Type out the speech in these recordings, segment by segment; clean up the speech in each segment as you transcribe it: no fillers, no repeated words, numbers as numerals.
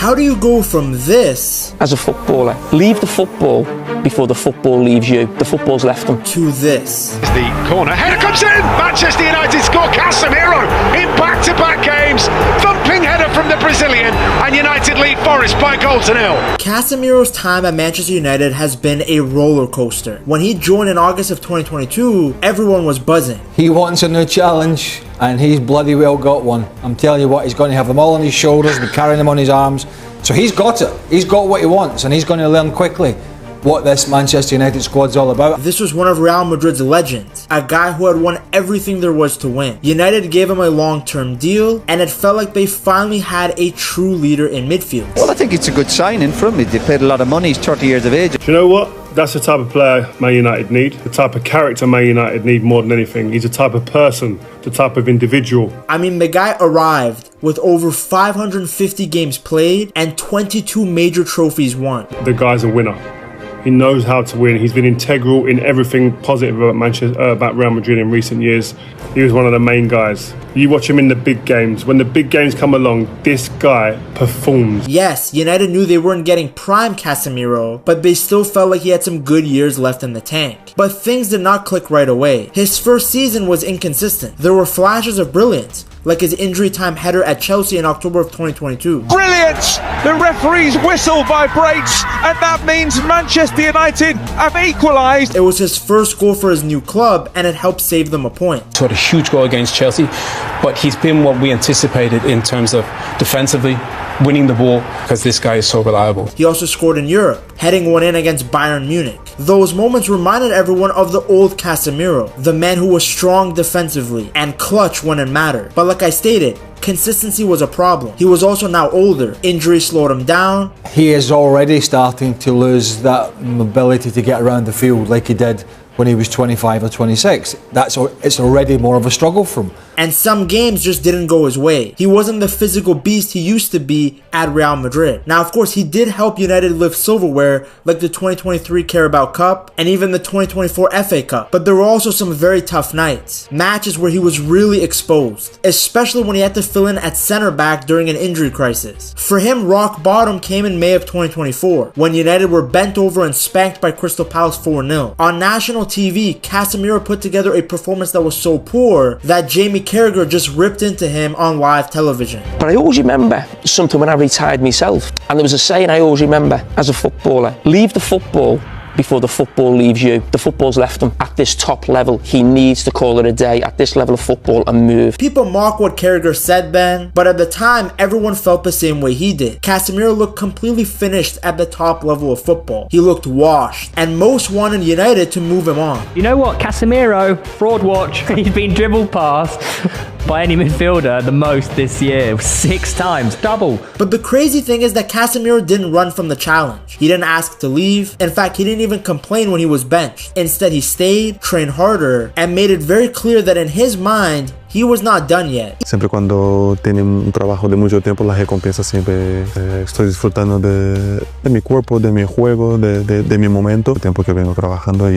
How do you go from this as a footballer? Leave the football before the football leaves you. The football's left them. To this? The corner header comes in. Manchester United score. Casemiro in back-to-back games. Thumping header from the Brazilian, and United lead Forest by a goal to nil. Casemiro's time at Manchester United has been a roller coaster. When he joined in August of 2022, everyone was buzzing. He wants a new challenge, and he's bloody well got one. I'm telling you what, he's going to have them all on his shoulders, be carrying them on his arms. So he's got it. He's got what he wants, and he's going to learn quickly what this Manchester United squad's all about. This was one of Real Madrid's legends, a guy who had won everything there was to win. United gave him a long-term deal, and it felt like they finally had a true leader in midfield. Well, I think it's a good signing from him. They paid a lot of money. He's 30 years of age. Do you know what? That's the type of player Man United need, the type of character Man United need more than anything. He's the type of person, the type of individual. I mean, the guy arrived with over 550 games played and 22 major trophies won. The guy's a winner. He knows how to win. He's been integral in everything positive about Real Madrid in recent years. He was one of the main guys. You watch him in the big games. When the big games come along, this guy performs. Yes, United knew they weren't getting prime Casemiro, but they still felt like he had some good years left in the tank. But things did not click right away. His first season was inconsistent. There were flashes of brilliance, like his injury time header at Chelsea in October of 2022. Brilliant! The referee's whistle vibrates, and that means Manchester United have equalised. It was his first goal for his new club, and it helped save them a point. Scored a huge goal against Chelsea, but he's been what we anticipated in terms of defensively, winning the ball, because this guy is so reliable. He also scored in Europe, heading one in against Bayern Munich. Those moments reminded everyone of the old Casemiro, the man who was strong defensively and clutch when it mattered. But like I stated, consistency was a problem. He was also now older. Injuries slowed him down. He is already starting to lose that ability to get around the field like he did when he was 25 or 26. It's already more of a struggle for him. And some games just didn't go his way. He wasn't the physical beast he used to be at Real Madrid. Now, of course, he did help United lift silverware like the 2023 Carabao Cup and even the 2024 FA Cup. But there were also some very tough nights. Matches where he was really exposed, especially when he had to fill in at center back during an injury crisis. For him, rock bottom came in May of 2024 when United were bent over and spanked by Crystal Palace 4-0. On national TV, Casemiro put together a performance that was so poor that Jamie Carragher just ripped into him on live television. But I always remember something when I retired myself, and there was a saying I always remember as a footballer: leave the football before the football leaves you. The football's left him. At this top level, he needs to call it a day at this level of football and move. People mock what Carragher said, Ben, but at the time, everyone felt the same way he did. Casemiro looked completely finished at the top level of football. He looked washed, and most wanted United to move him on. You know what? Casemiro, fraud watch. He's been dribbled past by any midfielder the most this year, 6 times, double. But the crazy thing is that Casemiro didn't run from the challenge. He didn't ask to leave. In fact, he didn't even complain when he was benched. Instead, he stayed, trained harder, and made it very clear that in his mind, he was not done yet. Siempre cuando tiene un trabajo de mucho tiempo, las recompensas siempre estoy disfrutando de mi cuerpo, de mi juego, de mi momento, el tiempo que vengo trabajando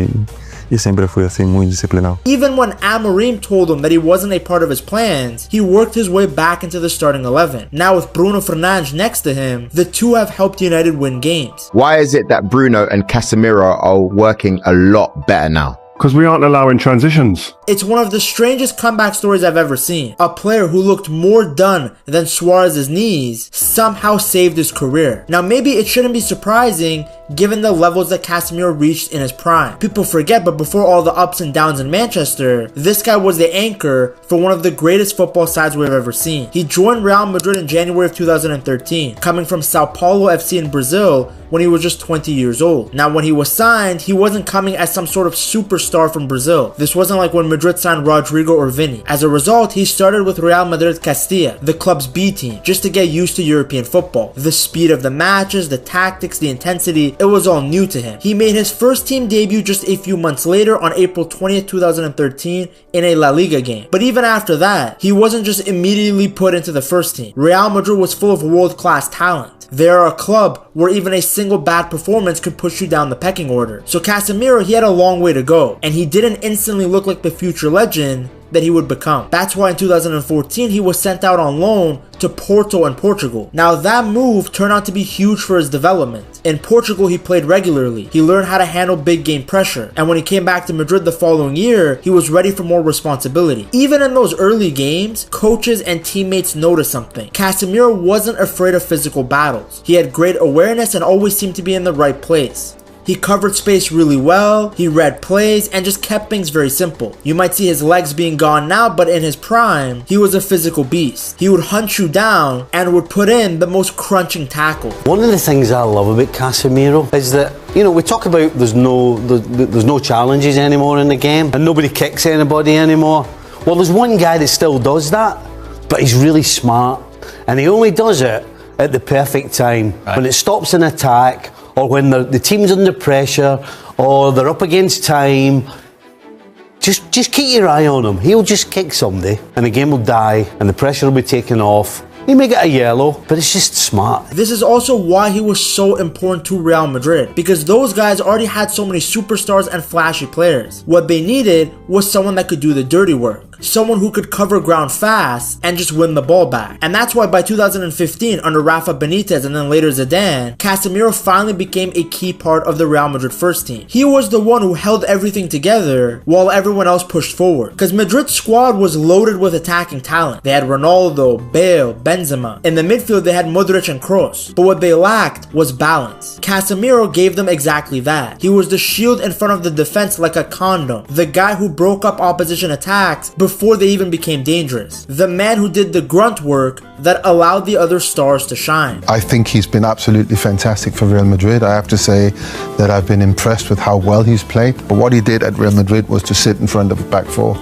y siempre fui así muy disciplinado. Even when Amorim told him that he wasn't a part of his plans, he worked his way back into the starting 11. Now with Bruno Fernandes next to him, the two have helped United win games. Why is it that Bruno and Casemiro are working a lot better now? Because we aren't allowing transitions. It's one of the strangest comeback stories I've ever seen. A player who looked more done than Suarez's knees somehow saved his career. Now maybe it shouldn't be surprising given the levels that Casemiro reached in his prime. People forget, but before all the ups and downs in Manchester, this guy was the anchor for one of the greatest football sides we've ever seen. He joined Real Madrid in January of 2013, coming from Sao Paulo FC in Brazil when he was just 20 years old. Now when he was signed, he wasn't coming as some sort of superstar from Brazil. This wasn't like when Madrid signed Rodrigo or Vini. As a result, he started with Real Madrid Castilla, the club's B team, just to get used to European football. The speed of the matches, the tactics, the intensity, it was all new to him. He made his first team debut just a few months later on April 20th, 2013 in a La Liga game. But even after that, he wasn't just immediately put into the first team. Real Madrid was full of world-class talent. They are a club where even a single bad performance could push you down the pecking order. So Casemiro, he had a long way to go, and he didn't instantly look like the future legend that he would become. That's why in 2014 he was sent out on loan to Porto in Portugal. Now that move turned out to be huge for his development. In Portugal he played regularly, he learned how to handle big game pressure, and when he came back to Madrid the following year, he was ready for more responsibility. Even in those early games, coaches and teammates noticed something. Casemiro wasn't afraid of physical battles. He had great awareness and always seemed to be in the right place. He covered space really well, he read plays, and just kept things very simple. You might see his legs being gone now, but in his prime, he was a physical beast. He would hunt you down and would put in the most crunching tackle. One of the things I love about Casemiro is that, you know, we talk about there's no challenges anymore in the game and nobody kicks anybody anymore. Well, there's one guy that still does that, but he's really smart, and he only does it at the perfect time. When it stops an attack, or when the team's under pressure, or they're up against time, just keep your eye on him. He'll just kick somebody, and the game will die, and the pressure will be taken off. He may get a yellow, but it's just smart. This is also why he was so important to Real Madrid, because those guys already had so many superstars and flashy players. What they needed was someone that could do the dirty work. Someone who could cover ground fast and just win the ball back. And that's why by 2015, under Rafa Benitez and then later Zidane, Casemiro finally became a key part of the Real Madrid first team. He was the one who held everything together while everyone else pushed forward. Because Madrid's squad was loaded with attacking talent. They had Ronaldo, Bale, Benzema. In the midfield, they had Modric and Kroos. But what they lacked was balance. Casemiro gave them exactly that. He was the shield in front of the defense like a condom. The guy who broke up opposition attacks before they even became dangerous. The man who did the grunt work that allowed the other stars to shine. I think he's been absolutely fantastic for Real Madrid. I have to say that I've been impressed with how well he's played. But what he did at Real Madrid was to sit in front of the back four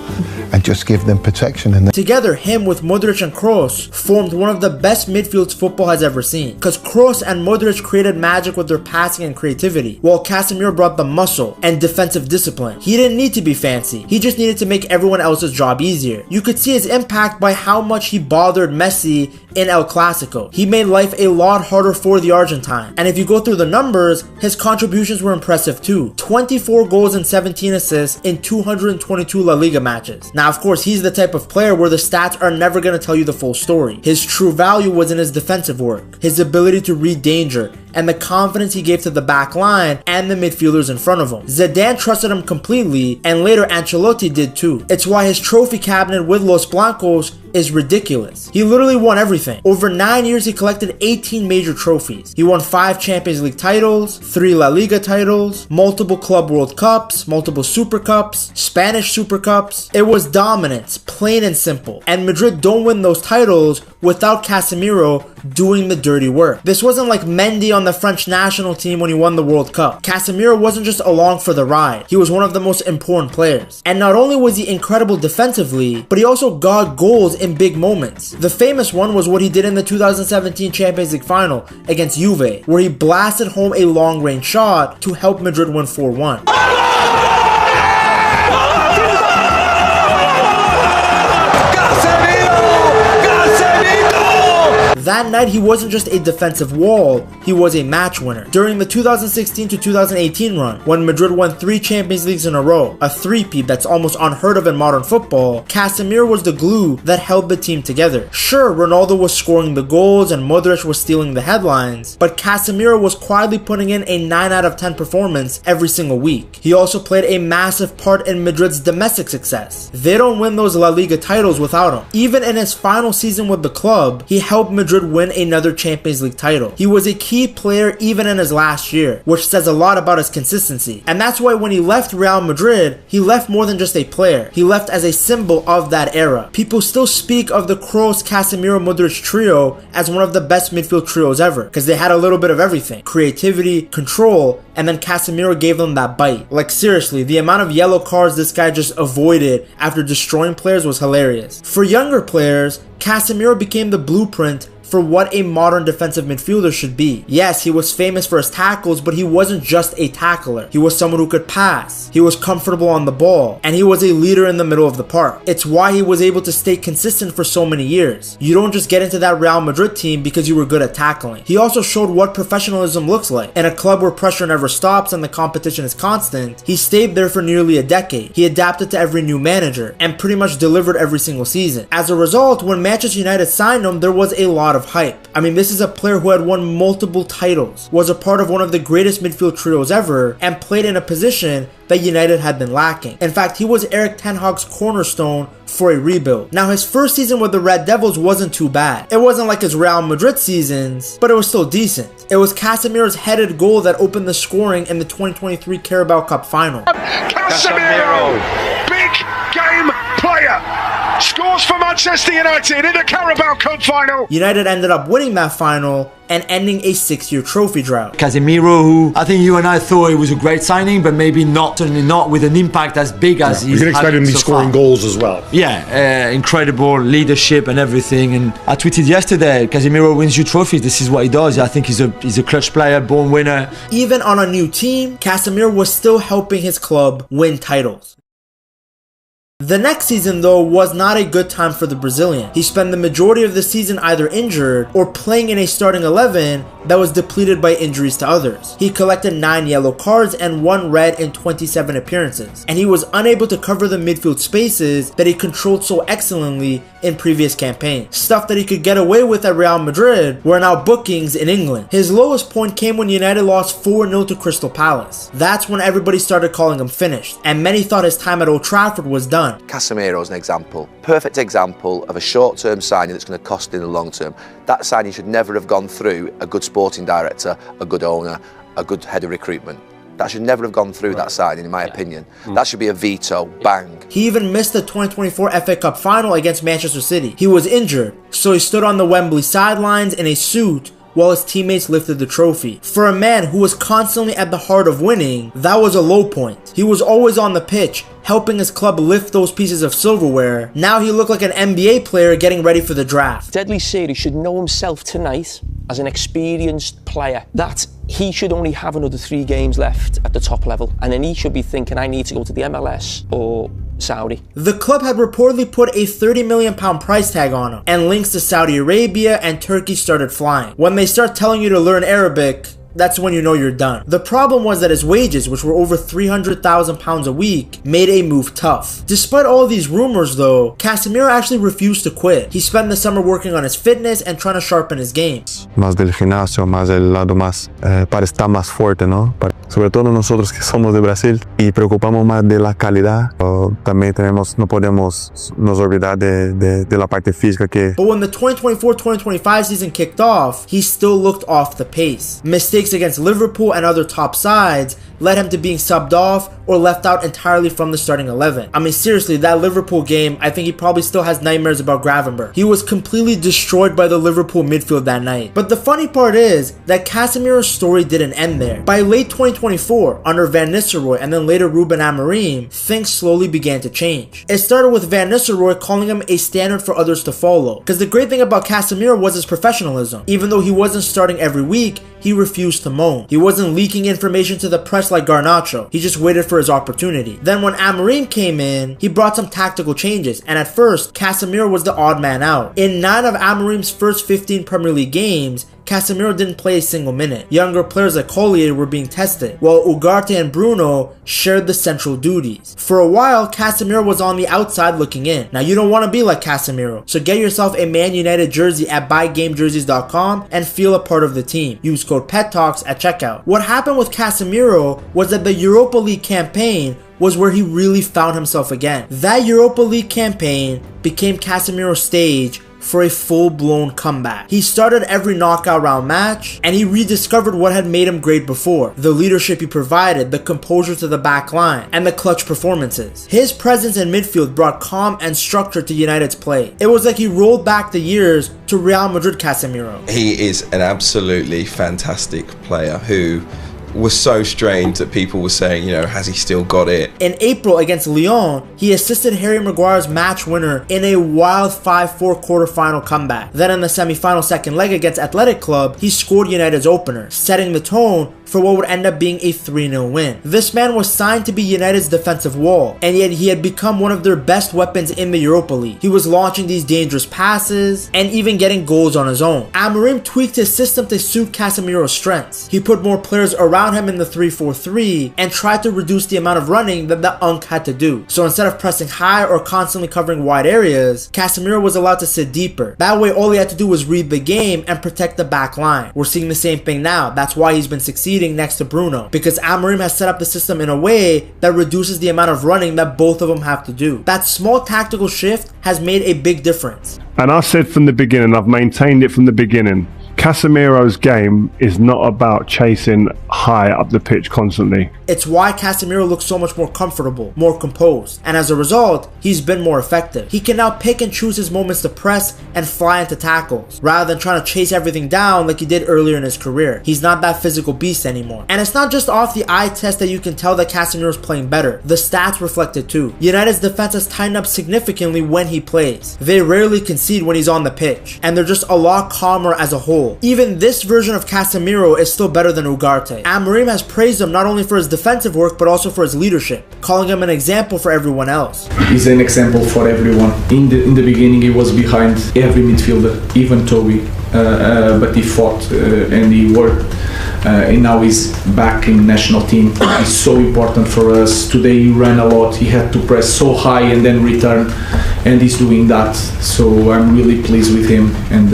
and just give them protection. And together, him with Modric and Kroos formed one of the best midfields football has ever seen. Because Kroos and Modric created magic with their passing and creativity, while Casemiro brought the muscle and defensive discipline. He didn't need to be fancy. He just needed to make everyone else's job easier. You could see his impact by how much he bothered Messi in El Clasico. He made life a lot harder for the Argentine. And if you go through the numbers, his contributions were impressive too. 24 goals and 17 assists in 222 La Liga matches. Now, of course, he's the type of player where the stats are never going to tell you the full story. His true value was in his defensive work, his ability to read danger, and the confidence he gave to the back line and the midfielders in front of him. Zidane trusted him completely, and later Ancelotti did too. It's why his trophy cabinet with Los Blancos is ridiculous. He literally won everything. Over 9 years, he collected 18 major trophies. He won 5 Champions League titles, 3 La Liga titles, multiple Club World Cups, multiple Super Cups, Spanish Super Cups. It was dominance, plain and simple. And Madrid don't win those titles without Casemiro doing the dirty work. This wasn't like Mendy on the French national team when he won the World Cup. Casemiro wasn't just along for the ride. He was one of the most important players. And not only was he incredible defensively, but he also got goals in big moments. The famous one was what he did in the 2017 Champions League final against Juve, where he blasted home a long-range shot to help Madrid win 4-1. That night, he wasn't just a defensive wall, he was a match winner. During the 2016 to 2018 run, when Madrid won 3 Champions Leagues in a row, a three-peat that's almost unheard of in modern football, Casemiro was the glue that held the team together. Sure, Ronaldo was scoring the goals and Modric was stealing the headlines, but Casemiro was quietly putting in a 9 out of 10 performance every single week. He also played a massive part in Madrid's domestic success. They don't win those La Liga titles without him. Even in his final season with the club, he helped Madrid win another Champions League title. He was a key player even in his last year, which says a lot about his consistency. And that's why when he left Real Madrid, he left more than just a player. He left as a symbol of that era. People still speak of the Kroos, Casemiro, Modric trio as one of the best midfield trios ever, because they had a little bit of everything. Creativity, control, and then Casemiro gave them that bite. Like seriously, the amount of yellow cards this guy just avoided after destroying players was hilarious. For younger players, Casemiro became the blueprint for what a modern defensive midfielder should be. Yes, he was famous for his tackles, but he wasn't just a tackler. He was someone who could pass, he was comfortable on the ball, and he was a leader in the middle of the park. It's why he was able to stay consistent for so many years. You don't just get into that Real Madrid team because you were good at tackling. He also showed what professionalism looks like. In a club where pressure never stops and the competition is constant, he stayed there for nearly a decade. He adapted to every new manager and pretty much delivered every single season. As a result, when Manchester United signed him, there was a lot of hype. I mean, this is a player who had won multiple titles, was a part of one of the greatest midfield trios ever, and played in a position that United had been lacking. In fact, he was Erik ten Hag's cornerstone for a rebuild. Now, his first season with the Red Devils wasn't too bad. It wasn't like his Real Madrid seasons, but it was still decent. It was Casemiro's headed goal that opened the scoring in the 2023 Carabao Cup final. Casemiro, big game player, scores for Manchester United in the Carabao Cup final. United ended up winning that final and ending a 6-year trophy drought. Casemiro, who I think you and I thought it was a great signing, but maybe certainly not with an impact as big as he's you can expect him to be scoring goals as well. Yeah, incredible leadership and everything. And I tweeted yesterday, Casemiro wins you trophies. This is what he does. I think he's a clutch player, born winner. Even on a new team, Casemiro was still helping his club win titles. The next season, though, was not a good time for the Brazilian. He spent the majority of the season either injured or playing in a starting 11 that was depleted by injuries to others. He collected 9 yellow cards and 1 red in 27 appearances, and he was unable to cover the midfield spaces that he controlled so excellently in previous campaigns. Stuff that he could get away with at Real Madrid were now bookings in England. His lowest point came when United lost 4-0 to Crystal Palace. That's when everybody started calling him finished, and many thought his time at Old Trafford was done. Casemiro is an example, perfect example of a short-term signing that's going to cost in the long term. That signing should never have gone through a good sporting director, a good owner, a good head of recruitment. That should never have gone through that signing, in my opinion. That should be a veto, bang. He even missed the 2024 FA Cup final against Manchester City. He was injured, so he stood on the Wembley sidelines in a suit while his teammates lifted the trophy. For a man who was constantly at the heart of winning, that was a low point. He was always on the pitch, helping his club lift those pieces of silverware. Now he looked like an NBA player getting ready for the draft. Deadly serious should know himself tonight as an experienced player that he should only have another 3 games left at the top level, and then he should be thinking, I need to go to the MLS or Saudi. The club had reportedly put a £30 million price tag on him, and links to Saudi Arabia and Turkey started flying. When they start telling you to learn Arabic, that's when you know you're done. The problem was that his wages, which were over £300,000 a week, made a move tough. Despite all these rumors though, Casemiro actually refused to quit. He spent the summer working on his fitness and trying to sharpen his game. Más del gimnasio, más el lado más, para estar más fuerte, ¿no? Sobre todo nosotros que somos de Brasil y preocupamos más de la calidad. También no podemos nos olvidar de la parte física que... But when the 2024-2025 season kicked off, he still looked off the pace. Mistakes against Liverpool and other top sides led him to being subbed off or left out entirely from the starting 11. I mean, seriously, that Liverpool game, I think he probably still has nightmares about Gravenberch. He was completely destroyed by the Liverpool midfield that night. But the funny part is that Casemiro's story didn't end there. By late 2024, under Van Nistelrooy and then later Ruben Amorim, things slowly began to change. It started with Van Nistelrooy calling him a standard for others to follow. Because the great thing about Casemiro was his professionalism. Even though he wasn't starting every week, he refused to moan. He wasn't leaking information to the press like Garnacho. He just waited for his opportunity. Then when Amorim came in, he brought some tactical changes, and at first, Casemiro was the odd man out. In 9 of Amorim's first 15 Premier League games, Casemiro didn't play a single minute. Younger players like Collier were being tested, while Ugarte and Bruno shared the central duties. For a while, Casemiro was on the outside looking in. Now, you don't want to be like Casemiro, so get yourself a Man United jersey at buygamejerseys.com and feel a part of the team. Use code PETTALKS at checkout. What happened with Casemiro was that the Europa League campaign was where he really found himself again. That Europa League campaign became Casemiro's stage for a full-blown comeback. He started every knockout round match, and he rediscovered what had made him great before. The leadership he provided, the composure to the back line, and the clutch performances. His presence in midfield brought calm and structure to United's play. It was like he rolled back the years to Real Madrid Casemiro. He is an absolutely fantastic player who was so strange that people were saying, has he still got it? In April against Lyon, he assisted Harry Maguire's match winner in a wild 5-4 quarterfinal comeback. Then in the semi-final second leg against Athletic Club, he scored United's opener, setting the tone for what would end up being a 3-0 win. This man was signed to be United's defensive wall, and yet he had become one of their best weapons in the Europa League. He was launching these dangerous passes and even getting goals on his own. Amorim tweaked his system to suit Casemiro's strengths. He put more players around him in the 3-4-3 and tried to reduce the amount of running that the Unk had to do. So instead of pressing high or constantly covering wide areas, Casemiro was allowed to sit deeper. That way all he had to do was read the game and protect the back line. We're seeing the same thing now. That's why he's been succeeding next to Bruno, because Amorim has set up the system in a way that reduces the amount of running that both of them have to do. That small tactical shift has made a big difference. And I said from the beginning, I've maintained it from the beginning, Casemiro's game is not about chasing high up the pitch constantly. It's why Casemiro looks so much more comfortable, more composed, and as a result, he's been more effective. He can now pick and choose his moments to press and fly into tackles, rather than trying to chase everything down like he did earlier in his career. He's not that physical beast anymore. And it's not just off the eye test that you can tell that Casemiro's playing better. The stats reflect it too. United's defense has tightened up significantly when he plays. They rarely concede when he's on the pitch, and they're just a lot calmer as a whole. Even this version of Casemiro is still better than Ugarte. Amorim has praised him not only for his defensive work but also for his leadership, calling him an example for everyone else. He's an example for everyone. In the beginning he was behind every midfielder, even Toby, but he fought and he worked. And now he's back in national team. It's so important for us. Today he ran a lot. He had to press so high and then return, and he's doing that. So I'm really pleased with him, and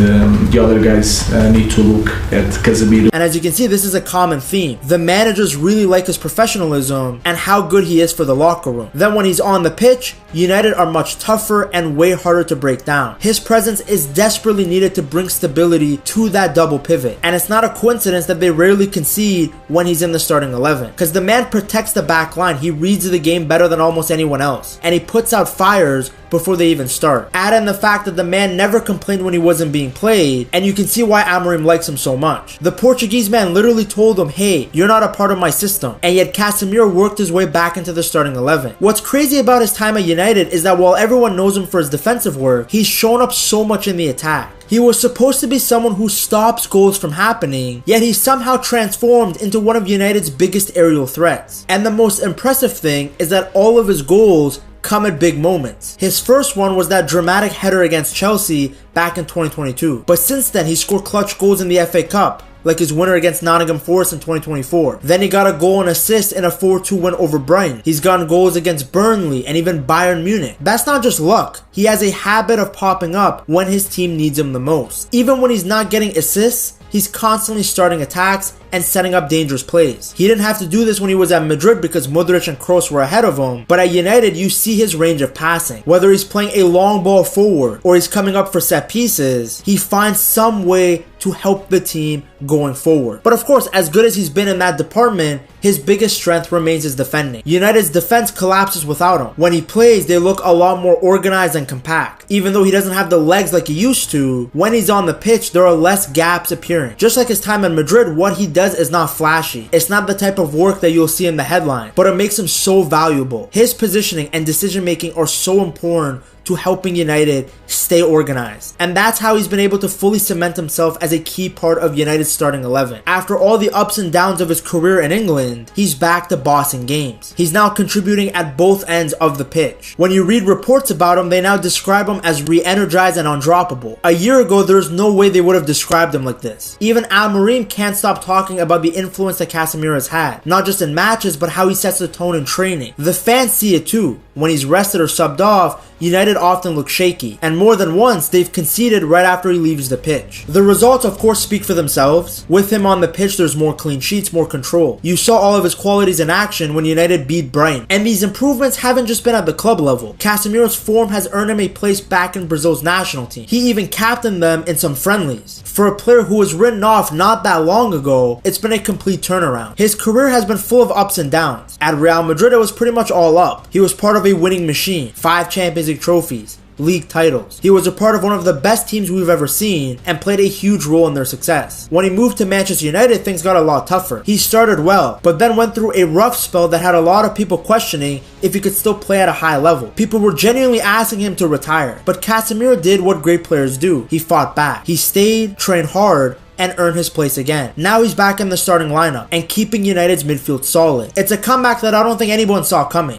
the other guys need to look at Casemiro. And as you can see, this is a common theme. The managers really like his professionalism and how good he is for the locker room. Then when he's on the pitch, United are much tougher and way harder to break down. His presence is desperately needed to bring stability to that double pivot. And it's not a coincidence that they rarely concede when he's in the starting 11, because the man protects the back line. He reads the game better than almost anyone else, and he puts out fires before they even start. Add in the fact that the man never complained when he wasn't being played, and you can see why Amorim likes him so much. The Portuguese man literally told him, hey, you're not a part of my system, and yet Casemiro worked his way back into the starting 11. What's crazy about his time at United is that while everyone knows him for his defensive work, he's shown up so much in the attack. He was supposed to be someone who stops goals from happening, yet he somehow transformed into one of United's biggest aerial threats. And the most impressive thing is that all of his goals come at big moments. His first one was that dramatic header against Chelsea back in 2022. But since then, he scored clutch goals in the FA Cup, like his winner against Nottingham Forest in 2024. Then he got a goal and assist in a 4-2 win over Brighton. He's gotten goals against Burnley and even Bayern Munich. That's not just luck. He has a habit of popping up when his team needs him the most. Even when he's not getting assists, he's constantly starting attacks and setting up dangerous plays. He didn't have to do this when he was at Madrid because Modric and Kroos were ahead of him, but at United you see his range of passing. Whether he's playing a long ball forward or he's coming up for set pieces, he finds some way to help the team going forward. But of course, as good as he's been in that department, his biggest strength remains his defending. United's defense collapses without him. When he plays, they look a lot more organized and compact. Even though he doesn't have the legs like he used to, when he's on the pitch, there are less gaps appearing. Just like his time at Madrid, what he does is not flashy. It's not the type of work that you'll see in the headline, but it makes him so valuable. His positioning and decision making are so important to helping United stay organized. And that's how he's been able to fully cement himself as a key part of United's starting 11. After all the ups and downs of his career in England, he's back to bossing games. He's now contributing at both ends of the pitch. When you read reports about him, they now describe him as re-energized and undroppable. A year ago, there's no way they would have described him like this. Even Amorim can't stop talking about the influence that Casemiro has had, not just in matches, but how he sets the tone in training. The fans see it too. When he's rested or subbed off, United often look shaky, and more than once they've conceded right after he leaves the pitch. The results of course speak for themselves. With him on the pitch, there's more clean sheets, more control. You saw all of his qualities in action when United beat Brighton, and these improvements haven't just been at the club level. Casemiro's form has earned him a place back in Brazil's national team. He even captained them in some friendlies. For a player who was written off not that long ago, it's been a complete turnaround. His career has been full of ups and downs. At Real Madrid, it was pretty much all up. He was part of a winning machine, 5 Champions League trophies, league titles. He was a part of one of the best teams we've ever seen and played a huge role in their success. When he moved to Manchester United, things got a lot tougher. He started well, but then went through a rough spell that had a lot of people questioning if he could still play at a high level. People were genuinely asking him to retire, but Casemiro did what great players do. He fought back. He stayed, trained hard, and earn his place again. Now he's back in the starting lineup and keeping United's midfield solid. It's a comeback that I don't think anyone saw coming.